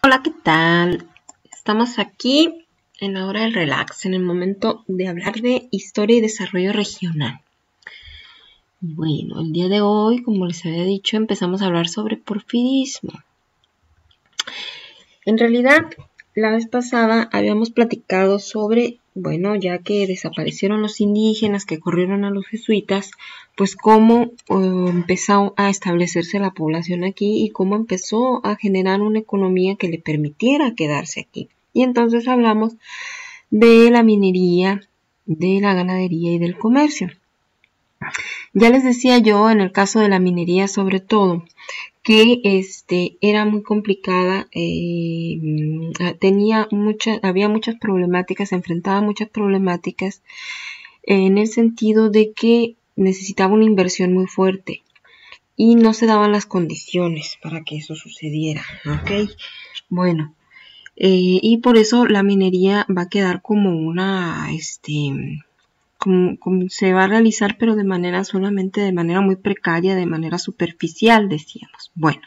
Hola, ¿qué tal? Estamos aquí en la hora del relax, en el momento de hablar de historia y desarrollo regional. Bueno, el día de hoy, como les había dicho, empezamos a hablar sobre porfirismo. En realidad, la vez pasada habíamos platicado sobre, ya que desaparecieron los indígenas que corrieron a los jesuitas, pues cómo empezó a establecerse la población aquí y cómo empezó a generar una economía que le permitiera quedarse aquí. Y entonces hablamos de la minería, de la ganadería y del comercio. Ya les decía yo, en el caso de la minería sobre todo, que era muy complicada, había muchas problemáticas, se enfrentaba a muchas problemáticas en el sentido de que necesitaba una inversión muy fuerte y no se daban las condiciones para que eso sucediera, ¿ok? Bueno, y por eso la minería va a quedar como una, como se va a realizar, pero solamente de manera muy precaria, de manera superficial, decíamos. Bueno,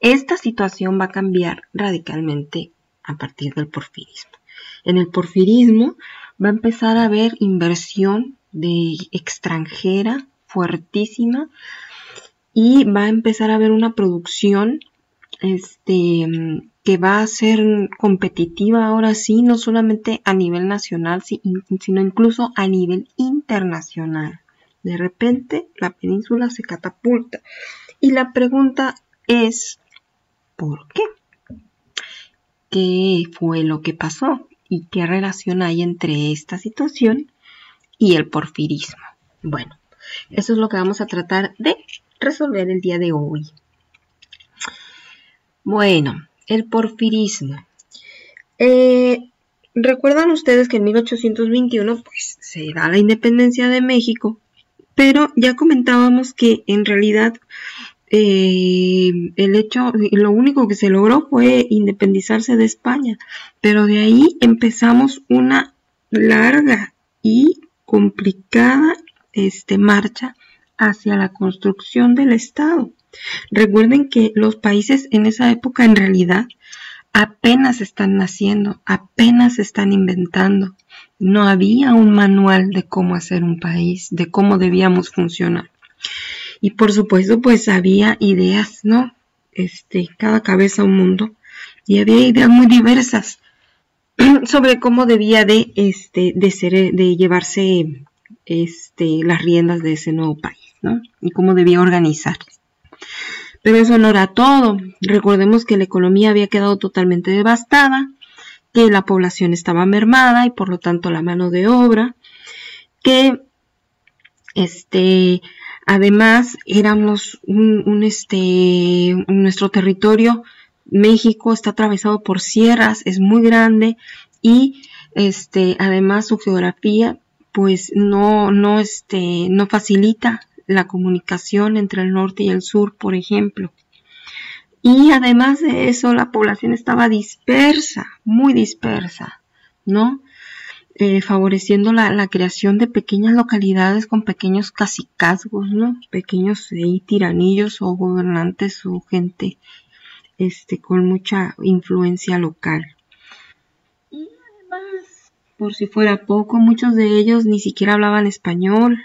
esta situación va a cambiar radicalmente a partir del porfirismo. En el porfirismo va a empezar a haber inversión de extranjera fuertísima y va a empezar a haber una producción que va a ser competitiva ahora sí, no solamente a nivel nacional, sino incluso a nivel internacional. De repente la península se catapulta. Y la pregunta es, ¿por qué? ¿Qué fue lo que pasó? ¿Y qué relación hay entre esta situación y el porfirismo? Bueno, eso es lo que vamos a tratar de resolver el día de hoy. Bueno, el porfirismo. Recuerdan ustedes que en 1821 pues, se da la independencia de México, pero ya comentábamos que en realidad lo único que se logró fue independizarse de España, pero de ahí empezamos una larga y complicada marcha hacia la construcción del Estado. Recuerden que los países en esa época en realidad apenas están naciendo, apenas se están inventando. No había un manual de cómo hacer un país, de cómo debíamos funcionar. Y por supuesto, pues había ideas, ¿no? Cada cabeza un mundo. Y había ideas muy diversas sobre cómo debía de llevarse las riendas de ese nuevo país, ¿no? Y cómo debía organizarse. Pero eso no era todo. Recordemos que la economía había quedado totalmente devastada, que la población estaba mermada y por lo tanto la mano de obra, que además éramos nuestro territorio, México está atravesado por sierras, es muy grande y además su geografía pues no facilita la comunicación entre el norte y el sur, por ejemplo. Y además de eso, la población estaba dispersa, muy dispersa, ¿no? Favoreciendo la creación de pequeñas localidades con pequeños cacicazgos, ¿no? Pequeños tiranillos o gobernantes o gente con mucha influencia local. Y además, por si fuera poco, muchos de ellos ni siquiera hablaban español.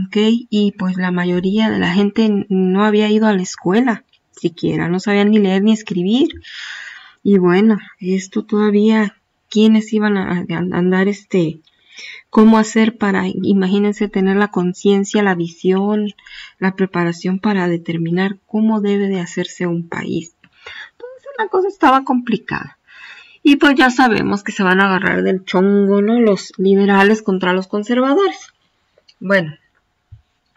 Okay, y pues la mayoría de la gente no había ido a la escuela, siquiera no sabían ni leer ni escribir. Y bueno, esto todavía, ¿quiénes iban a andar cómo hacer para, imagínense, tener la conciencia, la visión, la preparación para determinar cómo debe de hacerse un país? Entonces la cosa estaba complicada. Y pues ya sabemos que se van a agarrar del chongo, ¿no? Los liberales contra los conservadores. Bueno,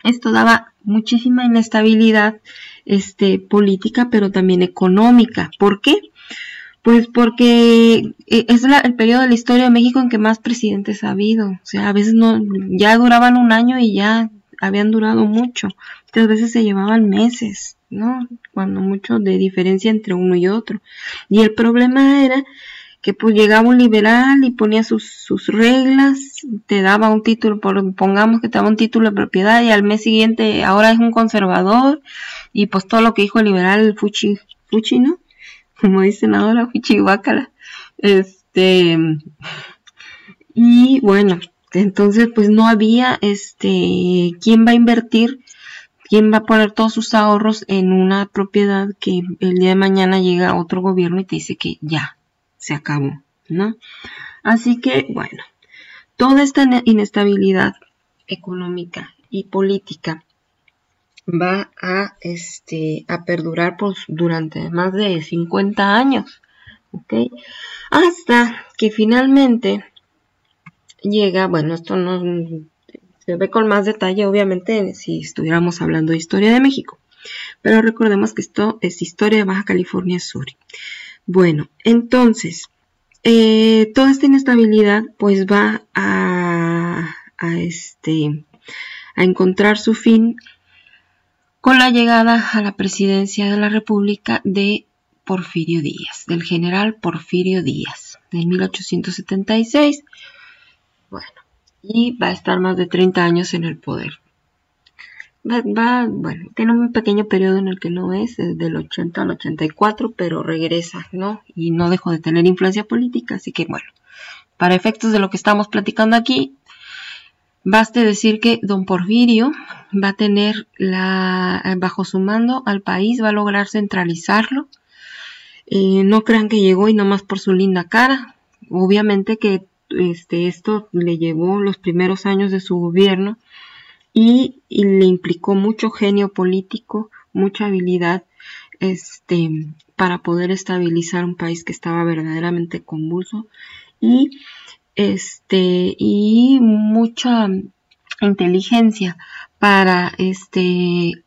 esto daba muchísima inestabilidad política, pero también económica. ¿Por qué? Pues porque es el periodo de la historia de México en que más presidentes ha habido. O sea, a veces ya duraban un año y ya habían durado mucho. Otras veces se llevaban meses, ¿no? Cuando mucho de diferencia entre uno y otro. Y el problema era que pues llegaba un liberal y ponía sus reglas, te daba un título, pongamos que te daba un título de propiedad y al mes siguiente ahora es un conservador y pues todo lo que dijo el liberal fuchi, ¿no? como dicen ahora, chihuácala. Y bueno, entonces pues no había quién va a invertir, quién va a poner todos sus ahorros en una propiedad que el día de mañana llega otro gobierno y te dice que ya se acabó, ¿no? Así que bueno, toda esta inestabilidad económica y política va a perdurar durante más de 50 años, ¿ok? Hasta que finalmente llega, bueno, esto no se ve con más detalle, obviamente, si estuviéramos hablando de historia de México, pero recordemos que esto es historia de Baja California Sur. Bueno, entonces, toda esta inestabilidad pues va a encontrar su fin con la llegada a la presidencia de la República de Porfirio Díaz, del general Porfirio Díaz, en 1876. Bueno, y va a estar más de 30 años en el poder. Bueno, tiene un pequeño periodo en el que no es del 80 al 84, pero regresa, ¿no? Y no dejó de tener influencia política, así que bueno, para efectos de lo que estamos platicando aquí, baste decir que don Porfirio va a tener bajo su mando al país, va a lograr centralizarlo. No crean que llegó y nomás por su linda cara. Obviamente que esto le llevó los primeros años de su gobierno y le implicó mucho genio político, mucha habilidad para poder estabilizar un país que estaba verdaderamente convulso y mucha inteligencia para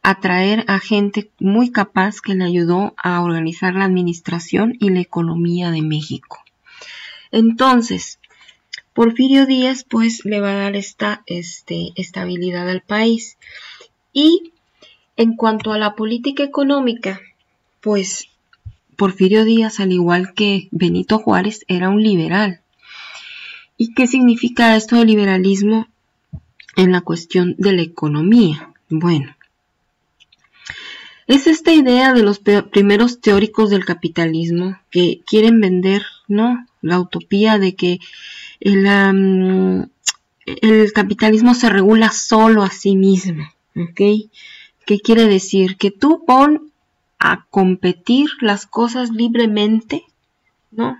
atraer a gente muy capaz que le ayudó a organizar la administración y la economía de México. Entonces, Porfirio Díaz pues le va a dar esta estabilidad al país. Y en cuanto a la política económica, pues Porfirio Díaz, al igual que Benito Juárez, era un liberal. ¿Y qué significa esto de liberalismo en la cuestión de la economía? Bueno, es esta idea de los primeros teóricos del capitalismo que quieren vender, ¿no?, la utopía de que el capitalismo se regula solo a sí mismo, ¿ok? ¿Qué quiere decir? Que tú pon a competir las cosas libremente, ¿no?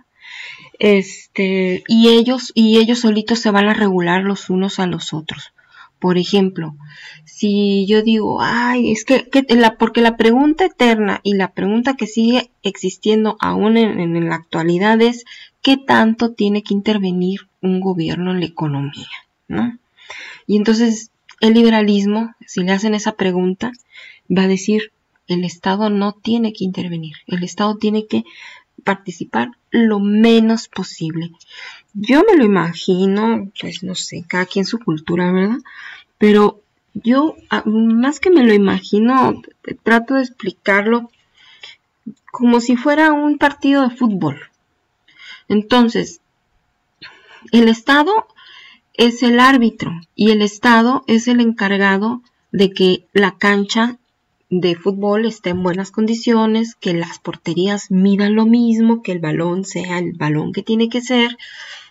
Y ellos solitos se van a regular los unos a los otros. Por ejemplo, si yo digo, ay, es porque la pregunta eterna y la pregunta que sigue existiendo aún en la actualidad es, ¿qué tanto tiene que intervenir un gobierno en la economía, ¿no? Y entonces el liberalismo, si le hacen esa pregunta, va a decir, el Estado no tiene que intervenir, el Estado tiene que participar lo menos posible. Yo me lo imagino, pues no sé, cada quien su cultura, ¿verdad? Pero yo, más que me lo imagino, trato de explicarlo como si fuera un partido de fútbol. Entonces, el Estado es el árbitro y el Estado es el encargado de que la cancha de fútbol esté en buenas condiciones, que las porterías midan lo mismo, que el balón sea el balón que tiene que ser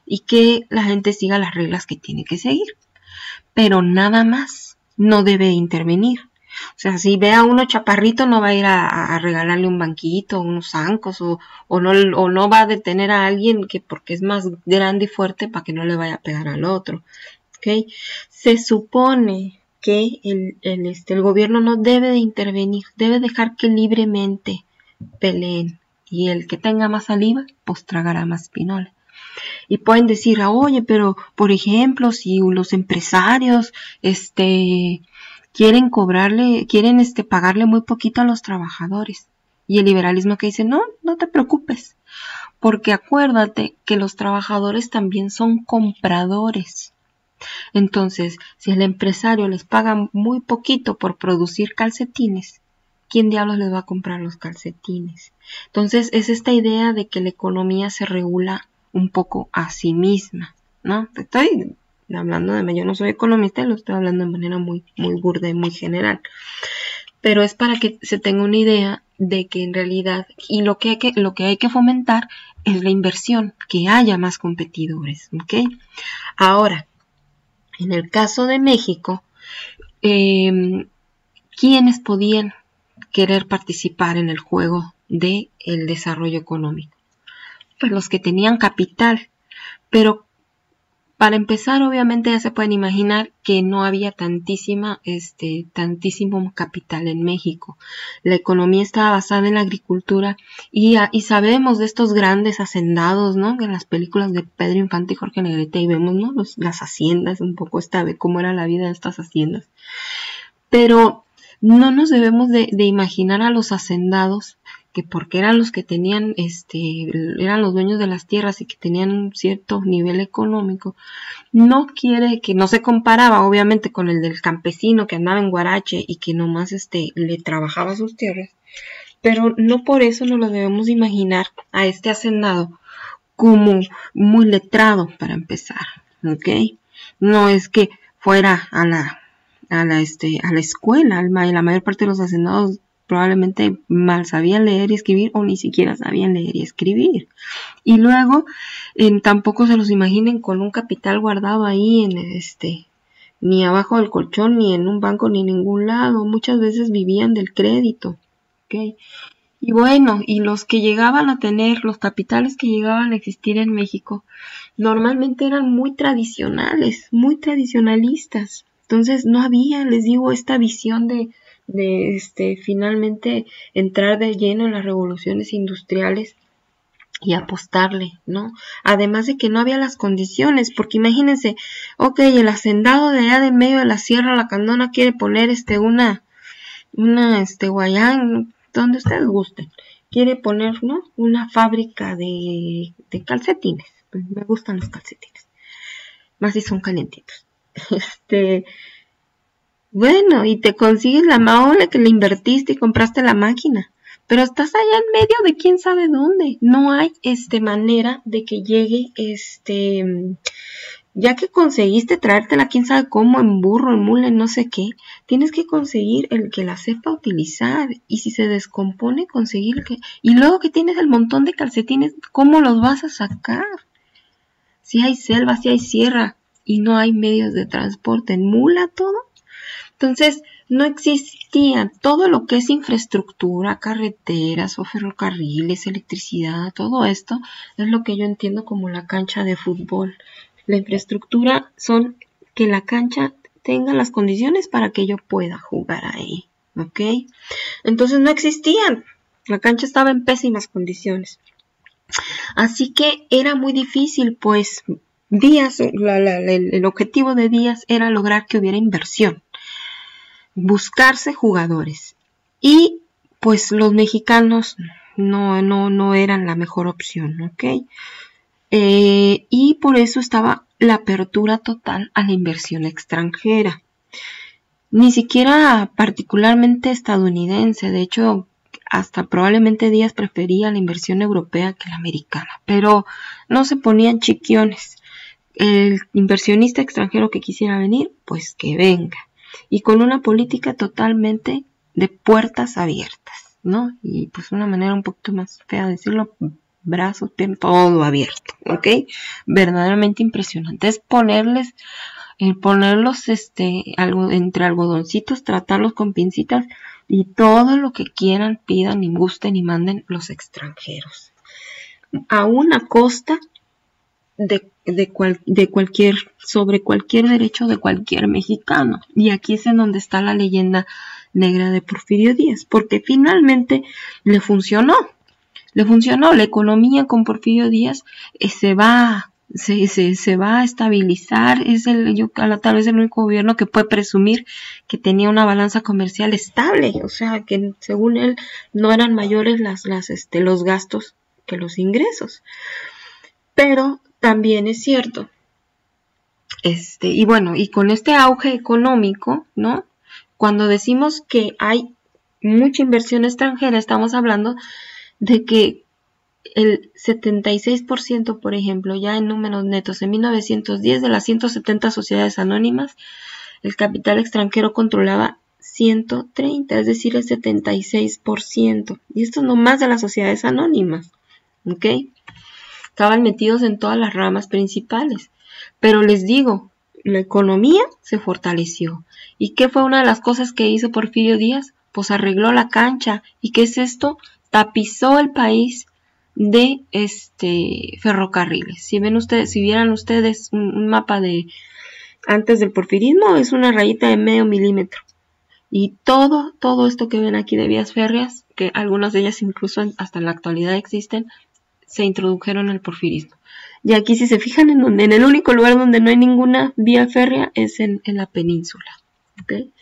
y que la gente siga las reglas que tiene que seguir. Pero nada más, no debe intervenir. O sea, si ve a uno chaparrito, no va a ir a regalarle un banquito, unos zancos, o no va a detener a alguien que porque es más grande y fuerte para que no le vaya a pegar al otro. ¿Okay? Se supone que el gobierno no debe de intervenir, debe dejar que libremente peleen. Y el que tenga más saliva, pues tragará más pinola. Y pueden decir, oye, pero por ejemplo, si los empresarios quieren pagarle muy poquito a los trabajadores. Y el liberalismo que dice, no te preocupes, porque acuérdate que los trabajadores también son compradores. Entonces, si el empresario les paga muy poquito por producir calcetines, ¿quién diablos les va a comprar los calcetines? Entonces, es esta idea de que la economía se regula un poco a sí misma, ¿no? Estoy hablando yo no soy economista, lo estoy hablando de manera muy, muy burda y muy general. pero es para que se tenga una idea de que en realidad, y lo que hay que fomentar es la inversión, que haya más competidores, ¿ok? Ahora, en el caso de México, ¿quiénes podían querer participar en el juego del desarrollo económico? Pues los que tenían capital, pero para empezar, obviamente ya se pueden imaginar que no había tantísimo capital en México. La economía estaba basada en la agricultura y sabemos de estos grandes hacendados, ¿no? En las películas de Pedro Infante y Jorge Negrete y vemos, ¿no? Las haciendas, un poco cómo era la vida de estas haciendas. Pero no nos debemos de imaginar a los hacendados que porque eran los que tenían, eran los dueños de las tierras y que tenían un cierto nivel económico, no quiere que no se comparaba obviamente con el del campesino que andaba en Guarache y que nomás le trabajaba sus tierras, pero no por eso nos lo debemos imaginar a este hacendado como muy letrado para empezar, ¿ok? No es que fuera a la escuela, la mayor parte de los hacendados probablemente mal sabían leer y escribir o ni siquiera sabían leer y escribir. Y luego tampoco se los imaginen con un capital guardado ahí ni abajo del colchón, ni en un banco, ni en ningún lado. Muchas veces vivían del crédito, ¿ok? Y bueno, y los que llegaban a tener, los capitales que llegaban a existir en México, normalmente eran muy tradicionales, muy tradicionalistas. Entonces no había, les digo, esta visión de finalmente entrar de lleno en las revoluciones industriales y apostarle, ¿no? Además de que no había las condiciones, porque imagínense, ok, el hacendado de allá de medio de la Sierra Lacandona quiere poner una Guayán, donde ustedes gusten, quiere poner, ¿no? Una fábrica de calcetines, pues me gustan los calcetines, más si son calientitos. Bueno, y te consigues la maola que le invertiste y compraste la máquina, pero estás allá en medio de quién sabe dónde. No hay manera de que llegue ya que conseguiste traértela quién sabe cómo, en burro, en mula, en no sé qué, tienes que conseguir el que la sepa utilizar, y si se descompone, conseguir y luego que tienes el montón de calcetines, ¿cómo los vas a sacar? Si hay selva, si hay sierra y no hay medios de transporte, en mula todo. Entonces, no existía todo lo que es infraestructura, carreteras o ferrocarriles, electricidad, todo esto es lo que yo entiendo como la cancha de fútbol. La infraestructura son que la cancha tenga las condiciones para que yo pueda jugar ahí, ¿ok? Entonces no existían, la cancha estaba en pésimas condiciones. Así que era muy difícil, pues, el objetivo de Díaz era lograr que hubiera inversión, buscarse jugadores, y pues los mexicanos no eran la mejor opción, ¿ok? Y por eso estaba la apertura total a la inversión extranjera, ni siquiera particularmente estadounidense. De hecho, hasta probablemente Díaz prefería la inversión europea que la americana, pero no se ponían chiquiones. El inversionista extranjero que quisiera venir, pues que venga, y con una política totalmente de puertas abiertas, ¿no? Y pues una manera un poquito más fea de decirlo, brazos, piernas, todo abierto, ¿ok? Verdaderamente impresionante. Es ponerlos entre algodoncitos, tratarlos con pincitas y todo lo que quieran, pidan y gusten y manden los extranjeros, a una costa sobre cualquier derecho de cualquier mexicano. Y aquí es en donde está la leyenda negra de Porfirio Díaz, porque finalmente le funcionó la economía con Porfirio Díaz. Se va a estabilizar. Tal vez el único gobierno que puede presumir que tenía una balanza comercial estable, o sea que según él no eran mayores los gastos que los ingresos. Pero también es cierto, y bueno, y con este auge económico, ¿no? Cuando decimos que hay mucha inversión extranjera, estamos hablando de que el 76%, por ejemplo, ya en números netos, en 1910, de las 170 sociedades anónimas, el capital extranjero controlaba 130, es decir, el 76%. Y esto es nomás de las sociedades anónimas, ¿ok? Estaban metidos en todas las ramas principales. Pero les digo, la economía se fortaleció. ¿Y qué fue una de las cosas que hizo Porfirio Díaz? Pues arregló la cancha. ¿Y qué es esto? Tapizó el país de ferrocarriles. Si ven ustedes, si vieran ustedes un mapa de antes del porfirismo, es una rayita de medio milímetro. Y todo esto que ven aquí de vías férreas, que algunas de ellas incluso hasta en la actualidad existen, se introdujeron en el porfirismo. Y aquí, si se fijan, en el único lugar donde no hay ninguna vía férrea es en la península. ¿Okay?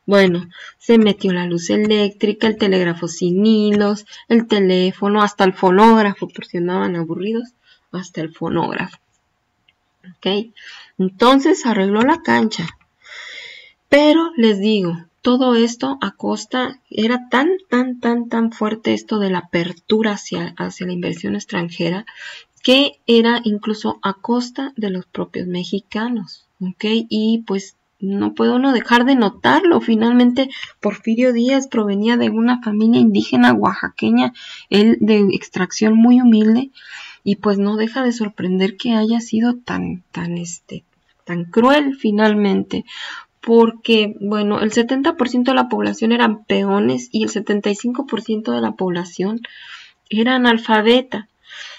Bueno, se metió la luz eléctrica, el telégrafo sin hilos, el teléfono, hasta el fonógrafo, por si andaban aburridos, hasta el fonógrafo. ¿Ok? Entonces arregló la cancha. Pero les digo, todo esto a costa, era tan fuerte esto de la apertura hacia la inversión extranjera, que era incluso a costa de los propios mexicanos, ¿ok? Y pues no puede uno dejar de notarlo. Finalmente, Porfirio Díaz provenía de una familia indígena oaxaqueña, él de extracción muy humilde, y pues no deja de sorprender que haya sido tan cruel finalmente. Porque, bueno, el 70% de la población eran peones y el 75% de la población era analfabeta.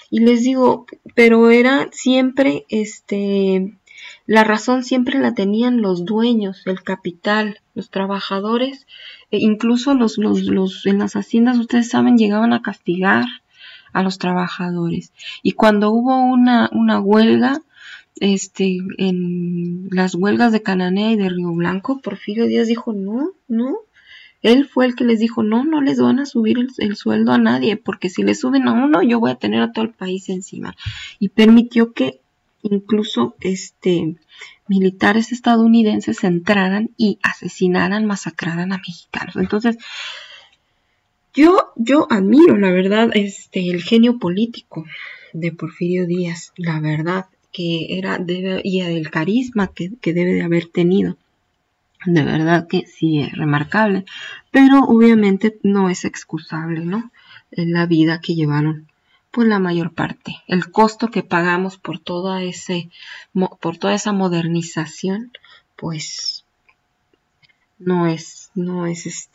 Y les digo, pero era siempre, la razón siempre la tenían los dueños, el capital, los trabajadores, incluso en las haciendas, ustedes saben, llegaban a castigar a los trabajadores. Y cuando hubo una huelga, en las huelgas de Cananea y de Río Blanco, Porfirio Díaz dijo, no, él fue el que les dijo, no les van a subir el sueldo a nadie, porque si le suben a uno, yo voy a tener a todo el país encima. Y permitió que incluso militares estadounidenses entraran y asesinaran, masacraran a mexicanos. Entonces, yo admiro, la verdad, el genio político de Porfirio Díaz, la verdad, y el carisma que debe de haber tenido. De verdad que sí es remarcable, pero obviamente no es excusable, ¿no? En la vida que llevaron, pues la mayor parte. El costo que pagamos por toda esa modernización, pues no es pues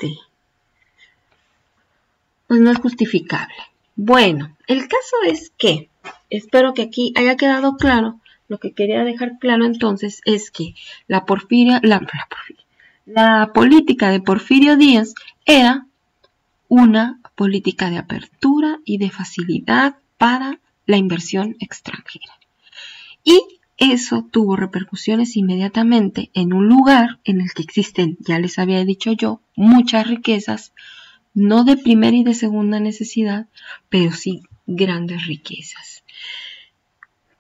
no es justificable. Bueno, el caso es que, espero que aquí haya quedado claro. Lo que quería dejar claro entonces es que la política de Porfirio Díaz era una política de apertura y de facilidad para la inversión extranjera. Y eso tuvo repercusiones inmediatamente en un lugar en el que existen, ya les había dicho yo, muchas riquezas, no de primera y de segunda necesidad, pero sí grandes riquezas.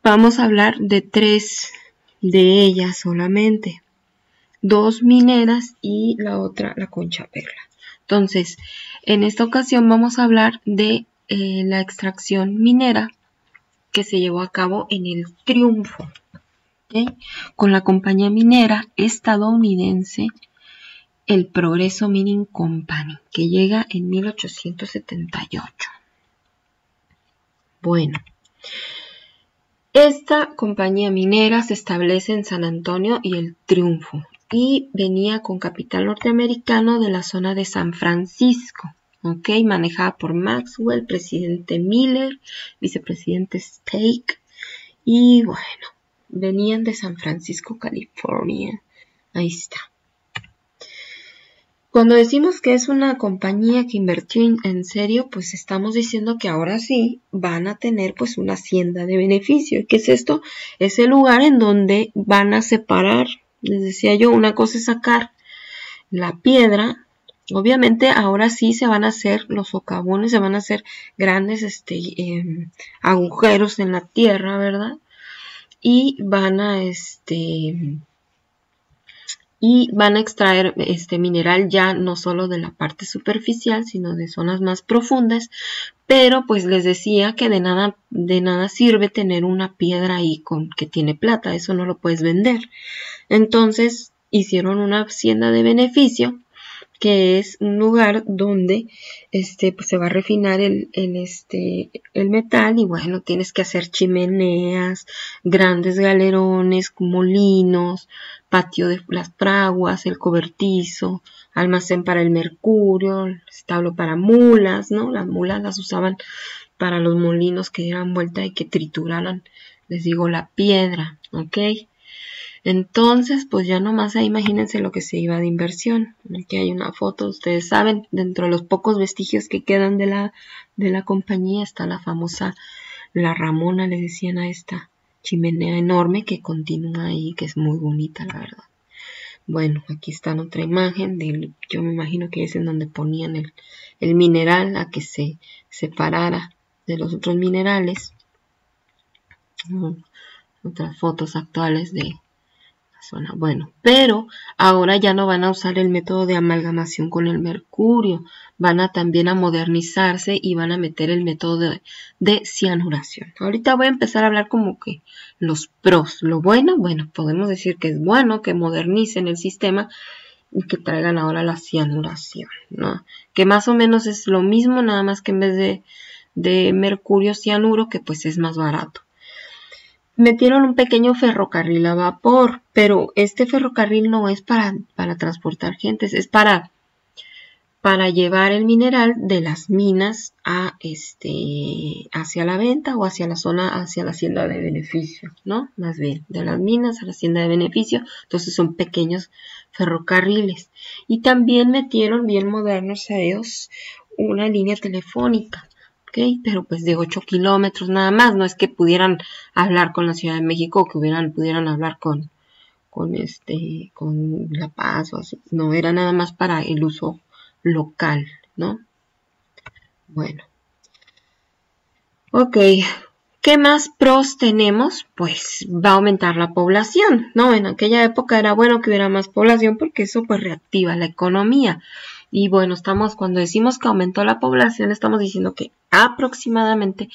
Vamos a hablar de 3 de ellas solamente. 2 mineras y la otra la Concha Perla. Entonces, en esta ocasión vamos a hablar de la extracción minera que se llevó a cabo en el Triunfo, ¿okay? Con la compañía minera estadounidense el Progreso Mining Company, que llega en 1878. Bueno, esta compañía minera se establece en San Antonio y el Triunfo y venía con capital norteamericano de la zona de San Francisco, ¿ok? Manejada por Maxwell, presidente Miller, vicepresidente Stake, y bueno, venían de San Francisco, California. Ahí está. Cuando decimos que es una compañía que invirtió en serio, pues estamos diciendo que ahora sí van a tener pues una hacienda de beneficio. ¿Qué es esto? Es el lugar en donde van a separar, les decía yo, una cosa es sacar la piedra. Obviamente ahora sí se van a hacer los socavones, se van a hacer grandes agujeros en la tierra, ¿verdad? Y van a extraer este mineral ya no solo de la parte superficial, sino de zonas más profundas, pero pues les decía que de nada sirve tener una piedra ahí que tiene plata, eso no lo puedes vender. Entonces hicieron una hacienda de beneficio que es un lugar donde pues se va a refinar el metal, y bueno, tienes que hacer chimeneas, grandes galerones, molinos, patio de las fraguas, el cobertizo, almacén para el mercurio, establo para mulas, ¿no? Las mulas las usaban para los molinos que dieran vuelta y que trituraran, les digo, la piedra, ¿ok? Entonces, pues ya nomás ahí imagínense lo que se iba de inversión. Aquí hay una foto, ustedes saben, dentro de los pocos vestigios que quedan de la compañía está la famosa, la Ramona, le decían a esta chimenea enorme que continúa ahí, que es muy bonita, la verdad. Bueno, aquí está otra imagen, yo me imagino que es en donde ponían el mineral a que se separara de los otros minerales. Otras fotos actuales de zona. Bueno, pero ahora ya no van a usar el método de amalgamación con el mercurio, van a también a modernizarse y van a meter el método de cianuración. Ahorita voy a empezar a hablar como que los pros. Lo bueno, podemos decir que es bueno que modernicen el sistema y que traigan ahora la cianuración, ¿no? Que más o menos es lo mismo, nada más que en vez de mercurio cianuro, que pues es más barato. Metieron un pequeño ferrocarril a vapor, pero este ferrocarril no es para transportar gentes, es para llevar el mineral de las minas hacia la venta o hacia la zona, hacia la hacienda de beneficio, ¿no? Más bien, de las minas a la hacienda de beneficio. Entonces son pequeños ferrocarriles. Y también metieron, bien modernos ellos, una línea telefónica. ¿Okay? Pero pues de 8 kilómetros nada más, no es que pudieran hablar con la Ciudad de México, que pudieran hablar con La Paz o así, no, era nada más para el uso local, ¿no? Bueno, ok, ¿qué más pros tenemos? Pues va a aumentar la población, ¿no? En aquella época era bueno que hubiera más población porque eso pues reactiva la economía. Y bueno, cuando decimos que aumentó la población, estamos diciendo que aproximadamente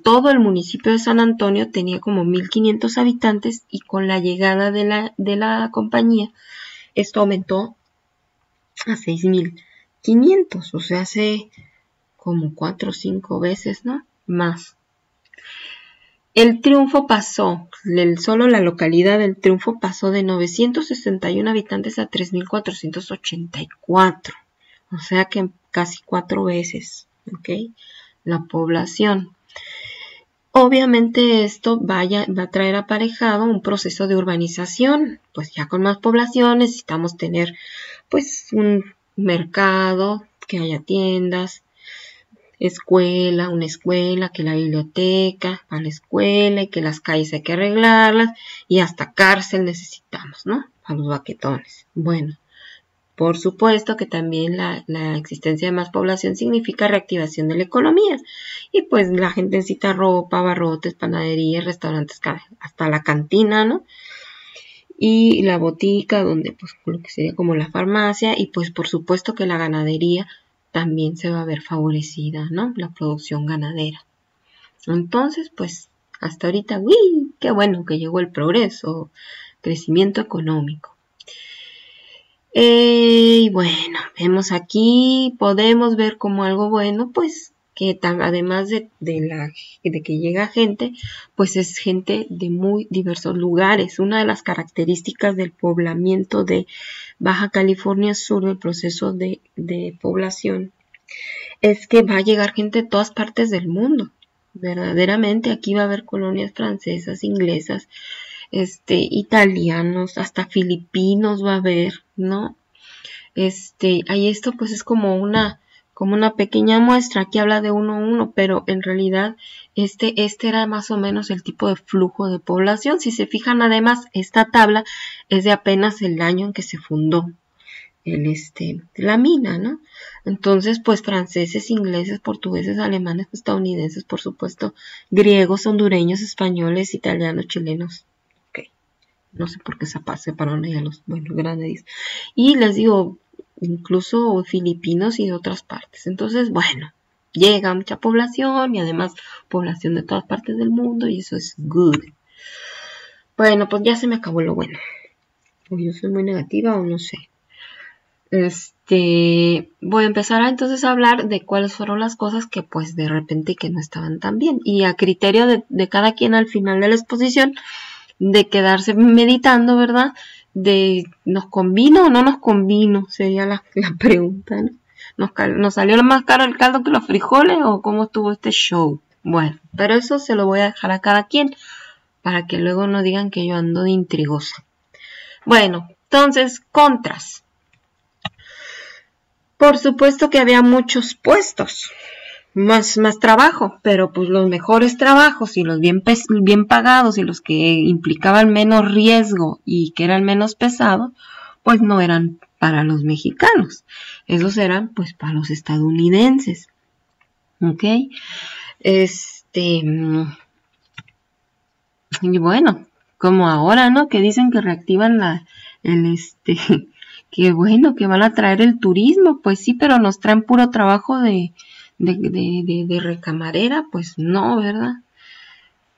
todo el municipio de San Antonio tenía como 1,500 habitantes, y con la llegada de la compañía, esto aumentó a 6,500, o sea, hace como 4 o 5 veces, ¿no? Más. El Triunfo pasó, solo la localidad del Triunfo pasó de 961 habitantes a 3,484. O sea que casi 4 veces, ¿ok? La población. Obviamente esto va a traer aparejado un proceso de urbanización. Pues ya con más población necesitamos tener pues un mercado, que haya tiendas, una escuela, que la biblioteca, a la escuela, y que las calles hay que arreglarlas, y hasta cárcel necesitamos, ¿no? A los baquetones. Bueno, por supuesto que también la existencia de más población significa reactivación de la economía, y pues la gente necesita ropa, abarrotes, panaderías, restaurantes, hasta la cantina, ¿no? Y la botica, donde pues lo que sería como la farmacia, y pues por supuesto que la ganadería también se va a ver favorecida, ¿no? La producción ganadera. Entonces, pues, hasta ahorita, ¡uy! ¡Qué bueno que llegó el progreso! Crecimiento económico. Y bueno, vemos aquí, podemos ver como algo bueno, pues, que además de que llega gente, pues es gente de muy diversos lugares. Una de las características del poblamiento de Baja California Sur, del proceso de población, es que va a llegar gente de todas partes del mundo. Verdaderamente aquí va a haber colonias francesas, inglesas, italianos, hasta filipinos va a haber, ¿no? Ahí esto pues es como una pequeña muestra. Aquí habla de 1 a 1, pero en realidad este era más o menos el tipo de flujo de población. Si se fijan, además, esta tabla es de apenas el año en que se fundó la mina, ¿no? Entonces, pues franceses, ingleses, portugueses, alemanes, estadounidenses, por supuesto, griegos, hondureños, españoles, italianos, chilenos. Ok, no sé por qué se separaron ahí a los grandes. Y les digo, incluso filipinos y de otras partes. Entonces, bueno, llega mucha población, y además población de todas partes del mundo, y eso es good. Bueno, pues ya se me acabó lo bueno. O yo soy muy negativa o no sé. Voy a empezar entonces a hablar de cuáles fueron las cosas que pues de repente que no estaban tan bien. Y a criterio de cada quien al final de la exposición, de quedarse meditando, ¿verdad? De ¿nos convino o no nos convino? Sería la pregunta, ¿no? ¿Nos salió más caro el caldo que los frijoles o cómo estuvo este show? Bueno, pero eso se lo voy a dejar a cada quien para que luego no digan que yo ando de intrigosa. Bueno, entonces, contras. Por supuesto que había muchos puestos, más trabajo, pero pues los mejores trabajos y los bien pagados y los que implicaban menos riesgo y que eran menos pesados, pues no eran para los mexicanos, esos eran pues para los estadounidenses, ¿ok? Y bueno, como ahora, ¿no? Que dicen que reactivan que bueno, que van a traer el turismo, pues sí, pero nos traen puro trabajo de recamarera, pues no, ¿verdad?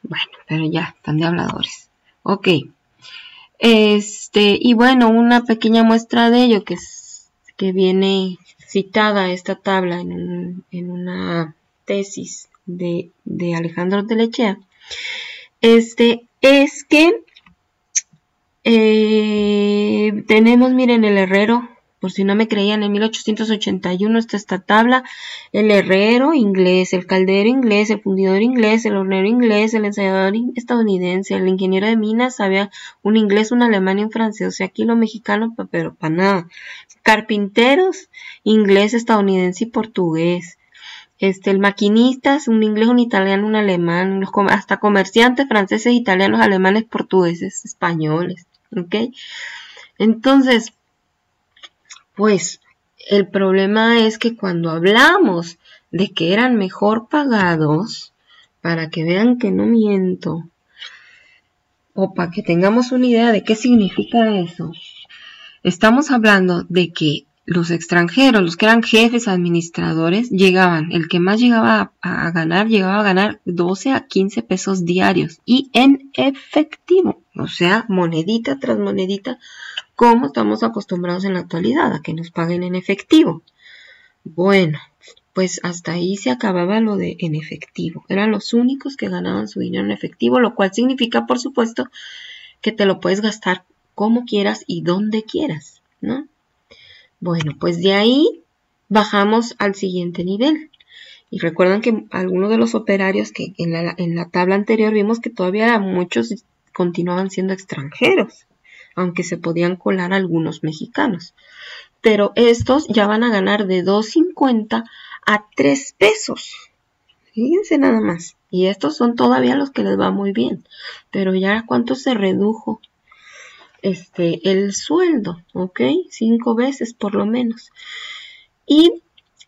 Bueno, pero ya, están de habladores. Ok. Y bueno, una pequeña muestra de ello que viene citada esta tabla en una tesis de Alejandro Telechea. Es que tenemos, miren, el herrero, por si no me creían, en 1881 está esta tabla: el herrero inglés, el caldero inglés, el fundidor inglés, el hornero inglés, el ensayador estadounidense, el ingeniero de minas sabía un inglés, un alemán y un francés, o sea, aquí lo mexicano, pero para nada. Carpinteros, inglés, estadounidense y portugués. El maquinista es un inglés, un italiano, un alemán, hasta comerciantes franceses, italianos, alemanes, portugueses, españoles, ¿ok? Entonces, pues, el problema es que cuando hablamos de que eran mejor pagados, para que vean que no miento, o para que tengamos una idea de qué significa eso, estamos hablando de que los extranjeros, los que eran jefes administradores, llegaban, el que más llegaba a ganar 12 a 15 pesos diarios y en efectivo, o sea, monedita tras monedita, como estamos acostumbrados en la actualidad, a que nos paguen en efectivo. Bueno, pues hasta ahí se acababa lo de en efectivo. Eran los únicos que ganaban su dinero en efectivo, lo cual significa, por supuesto, que te lo puedes gastar como quieras y donde quieras, ¿no? Bueno, pues de ahí bajamos al siguiente nivel. Y recuerdan que algunos de los operarios que en la tabla anterior vimos que todavía muchos continuaban siendo extranjeros, aunque se podían colar algunos mexicanos. Pero estos ya van a ganar de 2.50 a 3 pesos. Fíjense nada más. Y estos son todavía los que les va muy bien. Pero ya cuánto se redujo el sueldo, ¿ok? 5 veces por lo menos. Y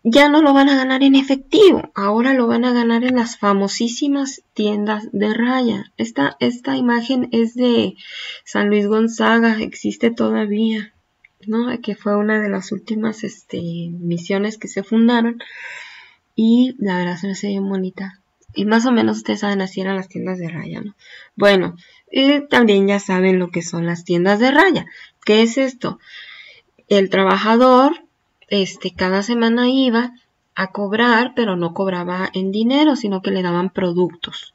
ya no lo van a ganar en efectivo, ahora lo van a ganar en las famosísimas tiendas de raya. Esta imagen es de San Luis Gonzaga, existe todavía, ¿no? Que fue una de las últimas misiones que se fundaron. Y la verdad se me hace bien bonita. Y más o menos ustedes saben, así eran las tiendas de raya, ¿no? Bueno, también ya saben lo que son las tiendas de raya. ¿Qué es esto? El trabajador, cada semana iba a cobrar, pero no cobraba en dinero, sino que le daban productos.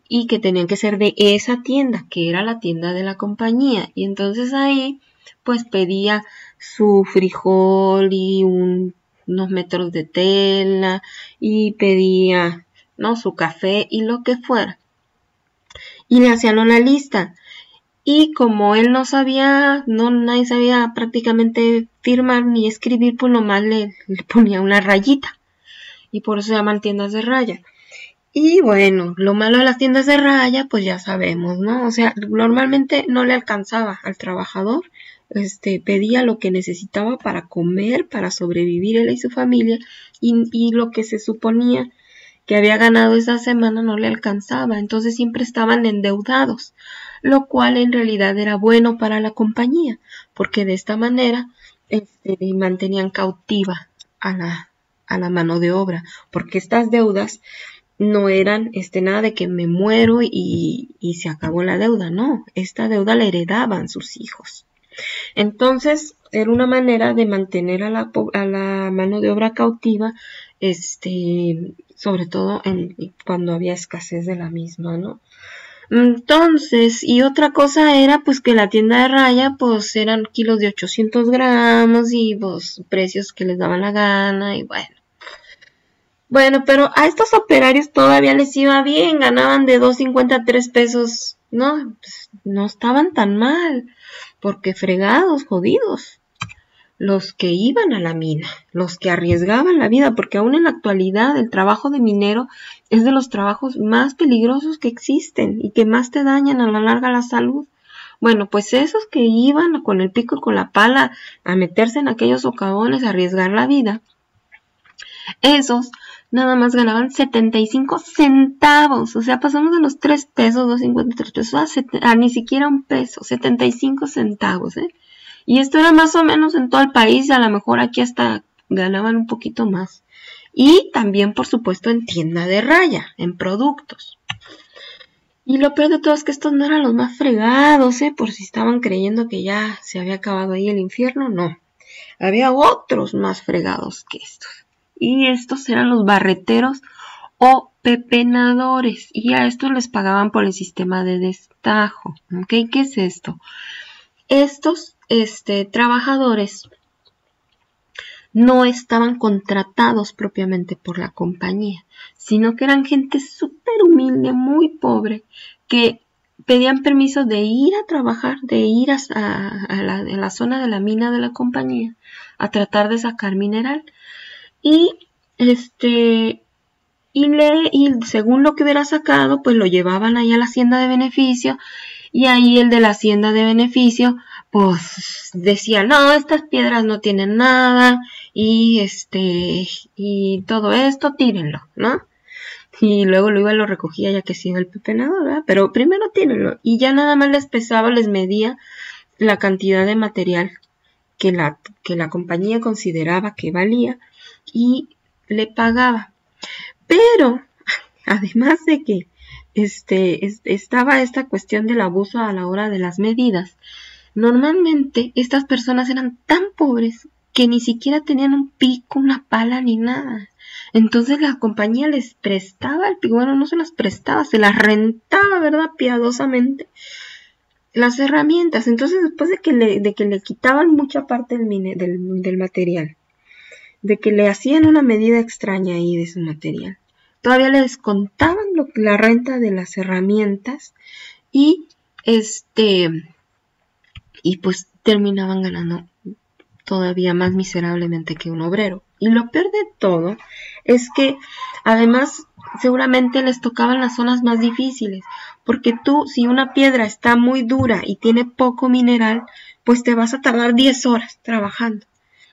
Y que tenían que ser de esa tienda, que era la tienda de la compañía. Y entonces ahí, pues pedía su frijol y unos metros de tela y pedía, ¿no?, su café y lo que fuera. Y le hacían una lista. Y como él no sabía, nadie sabía prácticamente firmar ni escribir, pues nomás le ponía una rayita. Y por eso se llaman tiendas de raya. Y bueno, lo malo de las tiendas de raya, pues ya sabemos, ¿no? O sea, normalmente no le alcanzaba al trabajador. Pedía lo que necesitaba para comer, para sobrevivir él y su familia, y lo que se suponía que había ganado esa semana no le alcanzaba, entonces siempre estaban endeudados, lo cual en realidad era bueno para la compañía, porque de esta manera mantenían cautiva a la mano de obra, porque estas deudas no eran nada de que me muero y se acabó la deuda, no, esta deuda la heredaban sus hijos. Entonces, era una manera de mantener a la mano de obra cautiva, sobre todo cuando había escasez de la misma, ¿no? Entonces, y otra cosa era pues que la tienda de raya pues eran kilos de 800 gramos y pues precios que les daban la gana y bueno. Bueno, pero a estos operarios todavía les iba bien, ganaban de 2.50 a 3 pesos, ¿no? Pues no estaban tan mal, porque fregados, jodidos. Los que iban a la mina, los que arriesgaban la vida, porque aún en la actualidad el trabajo de minero es de los trabajos más peligrosos que existen y que más te dañan a la larga la salud. Bueno, pues esos que iban con el pico y con la pala a meterse en aquellos socavones, a arriesgar la vida, esos nada más ganaban 75 centavos, o sea, pasamos de los 3 pesos, 2.50, 3 pesos, a ni siquiera un peso, 75 centavos, ¿eh? Y esto era más o menos en todo el país, a lo mejor aquí hasta ganaban un poquito más. Y también, por supuesto, en tienda de raya, en productos. Y lo peor de todo es que estos no eran los más fregados, por si estaban creyendo que ya se había acabado ahí el infierno, no. Había otros más fregados que estos. Y estos eran los barreteros o pepenadores. Y a estos les pagaban por el sistema de destajo. ¿Ok? ¿Qué es esto? Estos trabajadores no estaban contratados propiamente por la compañía, sino que eran gente súper humilde, muy pobre, que pedían permiso de ir a trabajar, de ir a la zona de la mina de la compañía a tratar de sacar mineral. Y según lo que hubiera sacado, pues lo llevaban ahí a la hacienda de beneficio. Y ahí el de la hacienda de beneficio, pues decía, no, estas piedras no tienen nada, y todo esto, tírenlo, ¿no? Y luego lo iba y lo recogía ya que sí iba el pepenador, ¿verdad? Pero primero tírenlo, y ya nada más les pesaba, les medía la cantidad de material que la compañía consideraba que valía, y le pagaba. Pero, además de que estaba esta cuestión del abuso a la hora de las medidas. Normalmente estas personas eran tan pobres que ni siquiera tenían un pico, una pala ni nada. Entonces la compañía les prestaba el pico, bueno, no se las prestaba, se las rentaba, ¿verdad? Piadosamente las herramientas. Entonces después de que le quitaban mucha parte del material, de que le hacían una medida extraña ahí de su material, todavía le descontaban la renta de las herramientas y pues terminaban ganando todavía más miserablemente que un obrero. Y lo peor de todo es que además seguramente les tocaban las zonas más difíciles, porque tú, si una piedra está muy dura y tiene poco mineral, pues te vas a tardar 10 horas trabajando.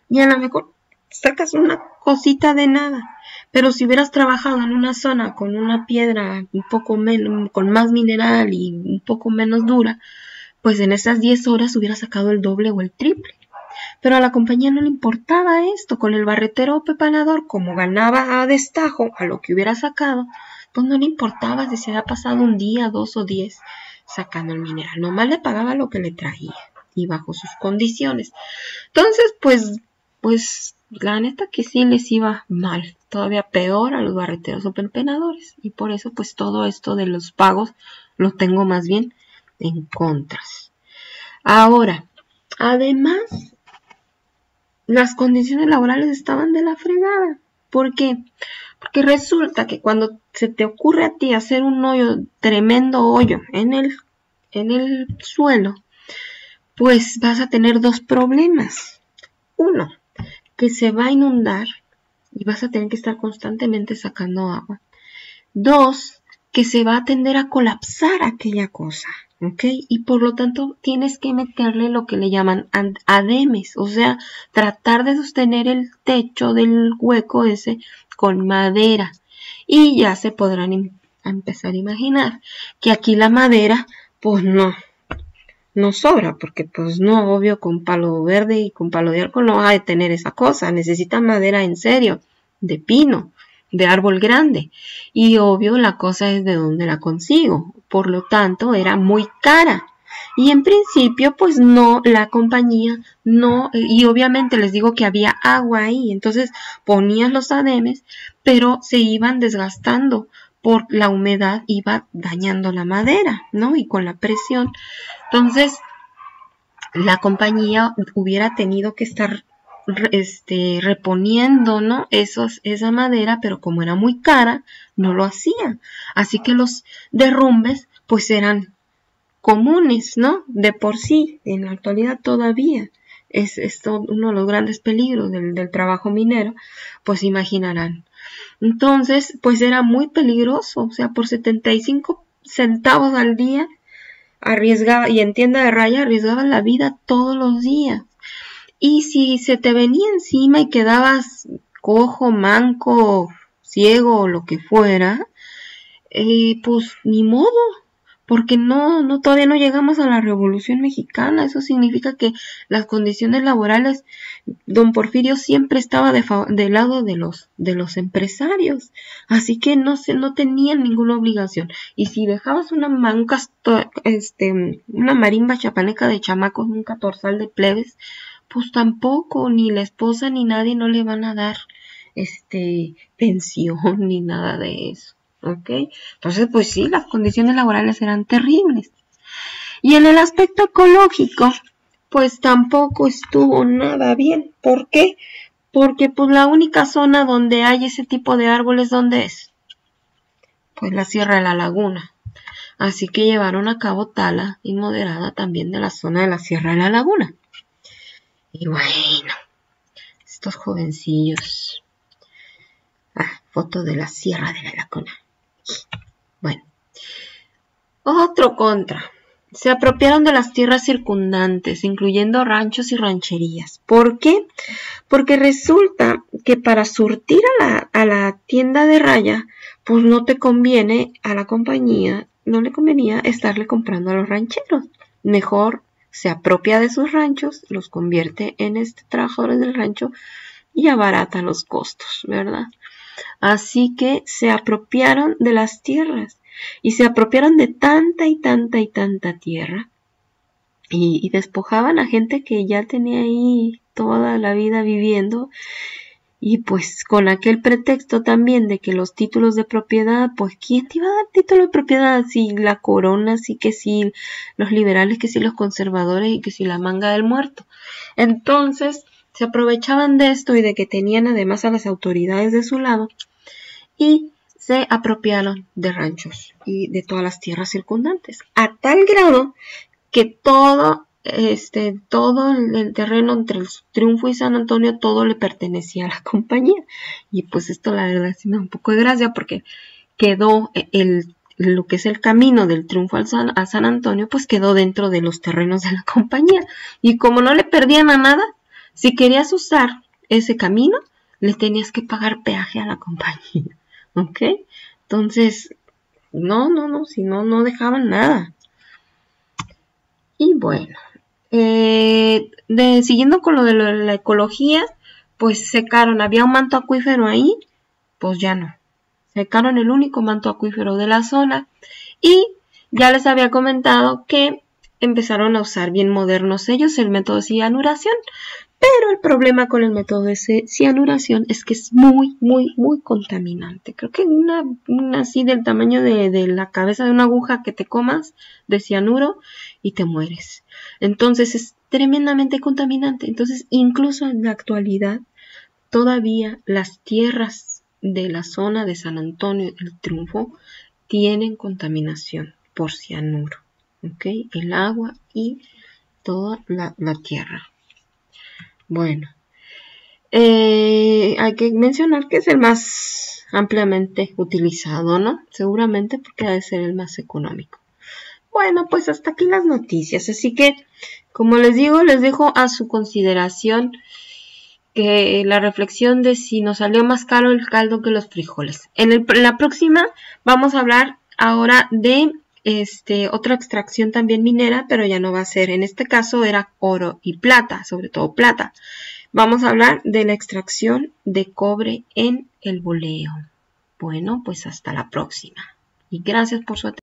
Y a lo mejor sacas una cosita de nada. Pero si hubieras trabajado en una zona con una piedra un poco menos, con más mineral y un poco menos dura, pues en esas 10 horas hubieras sacado el doble o el triple. Pero a la compañía no le importaba esto. Con el barretero o pepenador, como ganaba a destajo a lo que hubiera sacado, pues no le importaba si se había pasado un día, 2 o 10 sacando el mineral. Nomás le pagaba lo que le traía y bajo sus condiciones. Entonces, pues la neta que sí les iba mal, todavía peor a los barreteros o pepenadores, y por eso pues todo esto de los pagos lo tengo más bien en contras. Ahora, además, las condiciones laborales estaban de la fregada. ¿Por qué? Porque resulta que cuando se te ocurre a ti hacer un hoyo, tremendo hoyo en el suelo, pues vas a tener dos problemas. Uno, que se va a inundar y vas a tener que estar constantemente sacando agua. Dos, que se va a tender a colapsar aquella cosa, ¿ok? Y por lo tanto tienes que meterle lo que le llaman ademes, o sea, tratar de sostener el techo del hueco ese con madera. Y ya se podrán empezar a imaginar que aquí la madera, pues no sobra, porque pues no, obvio, con palo verde y con palo de árbol no va a detener esa cosa, necesita madera en serio, de pino, de árbol grande, y obvio la cosa es de dónde la consigo, por lo tanto era muy cara, Y en principio, pues no, la compañía no, y obviamente les digo que había agua ahí, entonces ponías los ademes, pero se iban desgastando por la humedad, iba dañando la madera, ¿no? Y con la presión. Entonces, la compañía hubiera tenido que estar reponiendo, ¿no? Esa madera, pero como era muy cara, no lo hacía. Así que los derrumbes, pues eran comunes, ¿no? De por sí, en la actualidad todavía es uno de los grandes peligros del trabajo minero, pues imaginarán. Entonces, pues era muy peligroso, o sea, por 75 centavos al día arriesgaba, y en tienda de raya arriesgaban la vida todos los días. Y si se te venía encima y quedabas cojo, manco, ciego o lo que fuera, pues ni modo, porque todavía no llegamos a la Revolución Mexicana. Eso significa que las condiciones laborales, don Porfirio siempre estaba del lado de los empresarios, así que no tenían ninguna obligación. Y si dejabas una marimba chapaneca de chamacos, un catorzal de plebes, pues tampoco, ni la esposa ni nadie no le van a dar pensión ni nada de eso. ¿Ok? Entonces, pues sí, las condiciones laborales eran terribles. Y en el aspecto ecológico, pues tampoco estuvo nada bien. ¿Por qué? Porque pues la única zona donde hay ese tipo de árboles, ¿dónde es? Pues la Sierra de la Laguna. Así que llevaron a cabo tala inmoderada también de la zona de la Sierra de la Laguna. Y bueno, estos jovencillos. Foto de la Sierra de la Laguna. Bueno, otro contra. Se apropiaron de las tierras circundantes, incluyendo ranchos y rancherías. ¿Por qué? Porque resulta que para surtir a la tienda de raya, pues no te conviene a la compañía, no le convenía estarle comprando a los rancheros. Mejor se apropia de sus ranchos, los convierte en trabajadores del rancho y abarata los costos, ¿verdad? Así que se apropiaron de las tierras y se apropiaron de tanta y tanta y tanta tierra y despojaban a gente que ya tenía ahí toda la vida viviendo, y pues con aquel pretexto también de que los títulos de propiedad, pues ¿quién te iba a dar título de propiedad? Si la corona, sí que sí los liberales, que sí los conservadores y que sí la manga del muerto. Entonces se aprovechaban de esto y de que tenían además a las autoridades de su lado y se apropiaron de ranchos y de todas las tierras circundantes, a tal grado que todo el terreno entre el Triunfo y San Antonio, todo le pertenecía a la compañía. Y pues esto la verdad sí me da un poco de gracia, porque quedó lo que es el camino del Triunfo a San Antonio, pues quedó dentro de los terrenos de la compañía. Y como no le perdían a nada, si querías usar ese camino, le tenías que pagar peaje a la compañía. ¿Ok? Entonces, si no dejaban nada. Y bueno, siguiendo con lo de la ecología, pues secaron, había un manto acuífero ahí, pues ya no. Secaron el único manto acuífero de la zona y ya les había comentado que empezaron a usar bien modernos ellos el método de cianuración, pero el problema con el método de cianuración es que es muy, muy, muy contaminante. Creo que una así del tamaño de la cabeza de una aguja que te comas de cianuro y te mueres. Entonces es tremendamente contaminante. Entonces incluso en la actualidad todavía las tierras de la zona de San Antonio del Triunfo tienen contaminación por cianuro. ¿Ok? El agua y toda la tierra. Bueno, hay que mencionar que es el más ampliamente utilizado, ¿no? Seguramente porque ha de ser el más económico. Bueno, pues hasta aquí las noticias. Así que, como les digo, les dejo a su consideración que la reflexión de si nos salió más caro el caldo que los frijoles. En la próxima vamos a hablar ahora de otra extracción también minera, pero ya no va a ser, en este caso era oro y plata, sobre todo plata. Vamos a hablar de la extracción de cobre en el boleo. Bueno, pues hasta la próxima y gracias por su atención.